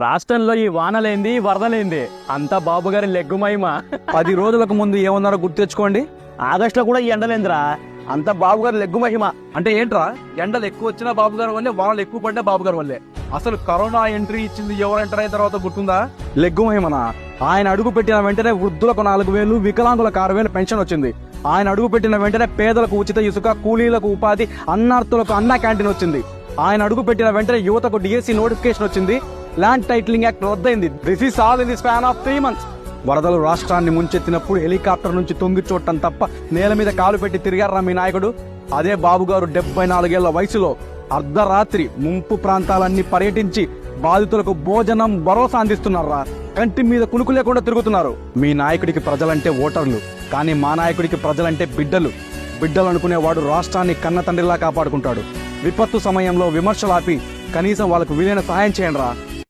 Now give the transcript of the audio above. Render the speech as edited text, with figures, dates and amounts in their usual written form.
రాష్ట్రంలో ఈ వానలేంది వరదలేంది అంతా బాబు గారి లెగ్గుమహిమ. 10 రోజులకు ముందు ఏమన్నారో గుర్తు తెచ్చుకోండి. ఆగస్టులో కూడా ఈ ఎండలేందిరా, అంతా బాబు గారి లెగ్గుమహిమ. అంటే ఏంట్రా, ఎండలు ఎక్కువ వచ్చినా బాబు గారి వల్లే, వానలు ఎక్కువ పడ్డా బాబు గారి వల్లే. అసలు కరోనా ఎంట్రీ ఇచ్చింది ఎవరు ఎంటర్ అయిన తర్వాత గుర్తుందా? లెగ్గు మహిమనా? ఆయన అడుగు పెట్టిన వెంటనే వృద్ధులకు 4,000, వికలాంగులకు 6,000 పెన్షన్ వచ్చింది. ఆయన అడుగు పెట్టిన వెంటనే పేదలకు ఉచిత ఇసుక, కూలీలకు ఉపాధి, అన్నార్థులకు అన్నా క్యాంటీన్ వచ్చింది. ఆయన అడుగు పెట్టిన వెంటనే యువతకు డిఎస్సి నోటిఫికేషన్ వచ్చింది. ల్యాండ్ టైటిలింగ్ యాక్ట్ రద్దయింది. This is all in the span of 3 months. వరదలు రాష్ట్రాన్ని ముంచెత్తినప్పుడు హెలికాప్టర్ నుంచి తొంగి చూడటం తప్ప నేల మీద కాలు పెట్టి తిరిగారా మీ నాయకుడు? అదే బాబు గారు 74 ఏళ్ల వయసులో అర్ధరాత్రి ముంపు ప్రాంతాలన్నీ పర్యటించి బాధితులకు భోజనం, భరోసా అందిస్తున్నారా? కంటి మీద కునుకు లేకుండా తిరుగుతున్నారు. మీ నాయకుడికి ప్రజలంటే ఓటర్లు, కానీ మా నాయకుడికి ప్రజలంటే బిడ్డలు. బిడ్డలు అనుకునేవాడు రాష్ట్రాన్ని కన్న తండ్రిలా కాపాడుకుంటాడు. విపత్తు సమయంలో విమర్శలాపి కనీసం వాళ్ళకు వీలైన సహాయం చేయండి రా.